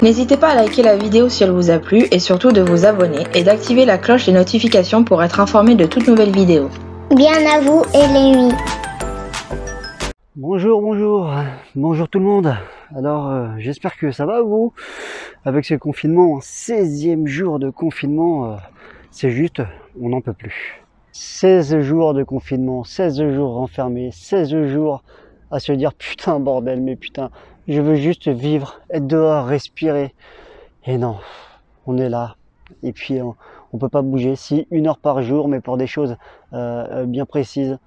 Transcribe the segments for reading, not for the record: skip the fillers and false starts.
N'hésitez pas à liker la vidéo si elle vous a plu et surtout de vous abonner et d'activer la cloche des notifications pour être informé de toutes nouvelles vidéos. Bien à vous et les nuits. Bonjour tout le monde. Alors j'espère que ça va vous. Avec ce confinement, 16e jour de confinement, c'est juste, on n'en peut plus. 16 jours de confinement, 16 jours enfermés, 16 jours à se dire putain bordel, mais putain, je veux juste vivre, être dehors, respirer. Et non, on est là. Et puis on peut pas bouger. Si 1 heure par jour, mais pour des choses bien précises,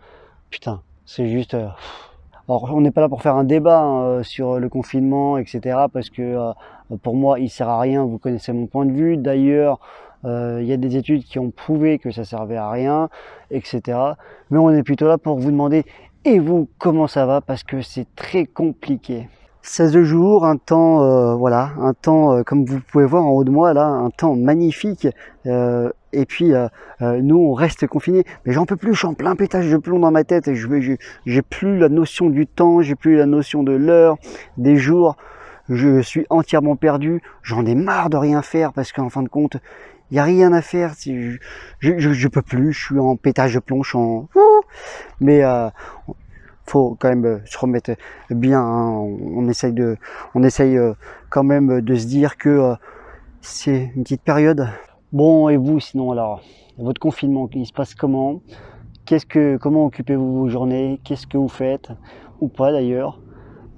putain, c'est juste... Alors, on n'est pas là pour faire un débat sur le confinement, etc. Parce que pour moi, il sert à rien. Vous connaissez mon point de vue. D'ailleurs, il y a des études qui ont prouvé que ça servait à rien, etc. Mais on est plutôt là pour vous demander, et vous, comment ça va? Parce que c'est très compliqué. 16 jours, un temps, voilà, un temps, comme vous pouvez voir en haut de moi, là, un temps magnifique. Et puis, nous, on reste confinés. Mais j'en peux plus, je suis en plein pétage de plomb dans ma tête. Et j'ai plus la notion du temps, j'ai plus la notion de l'heure, des jours. Je suis entièrement perdu. J'en ai marre de rien faire parce qu'en fin de compte, il n'y a rien à faire. Je peux plus, je suis en pétage de plomb, je suis en... Mais... faut quand même se remettre bien, hein. On essaye quand même de se dire que c'est une petite période. Bon, et vous sinon alors, votre confinement, il se passe comment? Comment occupez-vous vos journées? Qu'est-ce que vous faites? Ou pas d'ailleurs?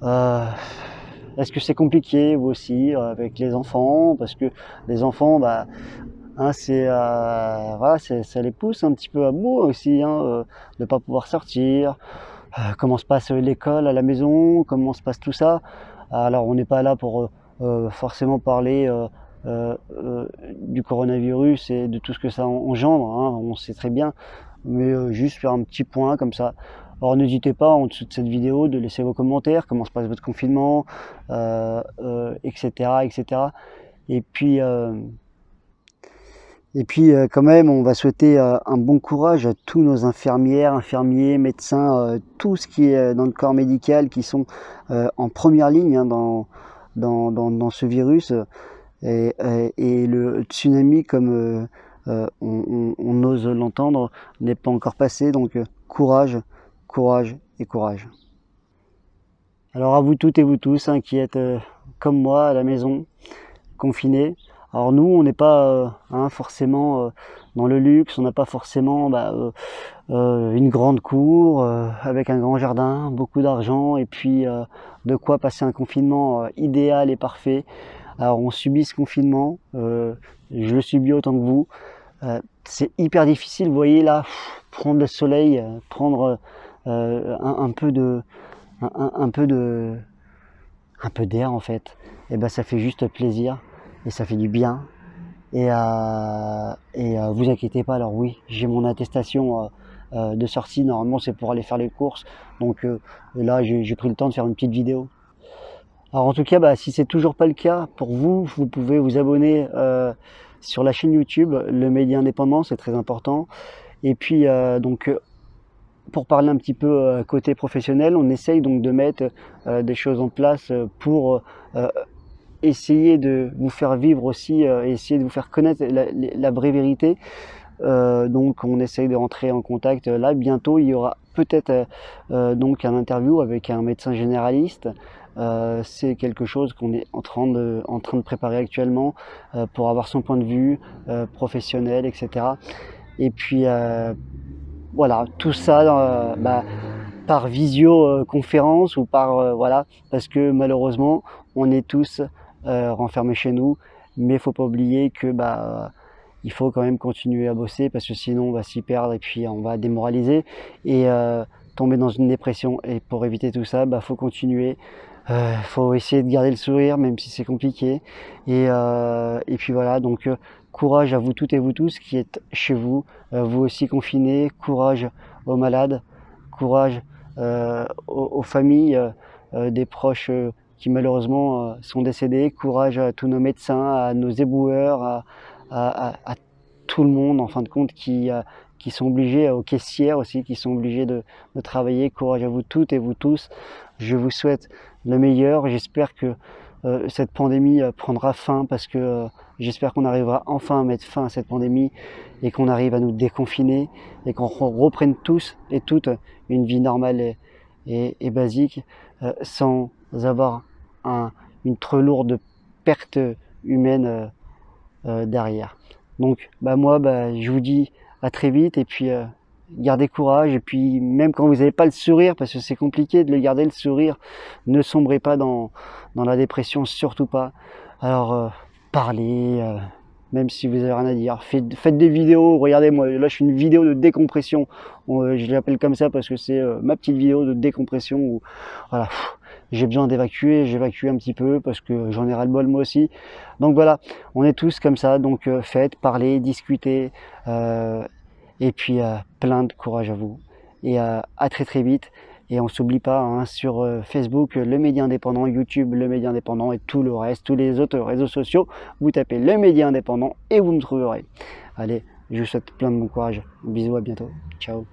Est-ce que c'est compliqué vous aussi avec les enfants? Parce que les enfants, bah, hein, voilà, ça les pousse un petit peu à bout aussi, hein, de ne pas pouvoir sortir. Comment se passe l'école à la maison, comment se passe tout ça. Alors on n'est pas là pour forcément parler du coronavirus et de tout ce que ça engendre, hein, on sait très bien, mais juste faire un petit point comme ça. Alors n'hésitez pas en dessous de cette vidéo de laisser vos commentaires, comment se passe votre confinement, etc., etc. Et puis quand même, on va souhaiter un bon courage à tous nos infirmières, infirmiers, médecins, tout ce qui est dans le corps médical, qui sont en première ligne, hein, dans ce virus. Et le tsunami, comme on ose l'entendre, n'est pas encore passé. Donc courage, courage et courage. Alors à vous toutes et vous tous, hein, qui êtes comme moi à la maison, confinés. Alors nous, on n'est pas forcément dans le luxe, on n'a pas forcément une grande cour avec un grand jardin, beaucoup d'argent et puis de quoi passer un confinement idéal et parfait. Alors on subit ce confinement, je le subis autant que vous. C'est hyper difficile, vous voyez là, prendre le soleil, prendre un peu d'air en fait. Et ben ça fait juste plaisir. Et ça fait du bien. Et vous inquiétez pas, alors oui, j'ai mon attestation de sortie. Normalement, c'est pour aller faire les courses. Donc là, j'ai pris le temps de faire une petite vidéo. Alors en tout cas, si c'est toujours pas le cas, pour vous, vous pouvez vous abonner sur la chaîne YouTube, Le Média Indépendant, c'est très important. Et puis, pour parler un petit peu côté professionnel, on essaye donc de mettre des choses en place pour... essayer de vous faire vivre aussi, essayer de vous faire connaître la vraie vérité. Donc on essaye de rentrer en contact. Là bientôt il y aura peut-être donc un interview avec un médecin généraliste. C'est quelque chose qu'on est en train de préparer actuellement pour avoir son point de vue professionnel, etc. Et puis voilà, tout ça par visioconférence ou par voilà, parce que malheureusement on est tous renfermés chez nous, mais faut pas oublier que il faut quand même continuer à bosser parce que sinon on va s'y perdre et puis on va démoraliser et tomber dans une dépression. Et pour éviter tout ça, faut continuer, faut essayer de garder le sourire même si c'est compliqué et puis voilà, donc courage à vous toutes et vous tous qui êtes chez vous, vous aussi confinés, courage aux malades, courage aux familles des proches qui malheureusement sont décédés. Courage à tous nos médecins, à nos éboueurs, à tout le monde en fin de compte qui sont obligés, aux caissières aussi qui sont obligés de travailler. Courage à vous toutes et vous tous. Je vous souhaite le meilleur. J'espère que cette pandémie prendra fin, parce que j'espère qu'on arrivera enfin à mettre fin à cette pandémie et qu'on arrive à nous déconfiner et qu'on reprenne tous et toutes une vie normale et basique, sans avoir une trop lourde perte humaine derrière. Donc moi je vous dis à très vite, et puis gardez courage, et puis même quand vous n'avez pas le sourire, parce que c'est compliqué de le garder le sourire, ne sombrez pas dans la dépression, surtout pas. Alors parlez, même si vous avez rien à dire, faites des vidéos. Regardez, moi là je fais une vidéo de décompression, je l'appelle comme ça parce que c'est ma petite vidéo de décompression où voilà, j'ai besoin d'évacuer, j'évacue un petit peu parce que j'en ai ras le bol moi aussi. Donc voilà, on est tous comme ça, donc faites, parlez, discutez, et puis plein de courage à vous, et à très très vite. Et on s'oublie pas, hein, sur Facebook, le Média Indépendant, YouTube, le Média Indépendant, et tout le reste, tous les autres réseaux sociaux, vous tapez le Média Indépendant et vous me trouverez. Allez, je vous souhaite plein de bon courage. Bisous, à bientôt. Ciao.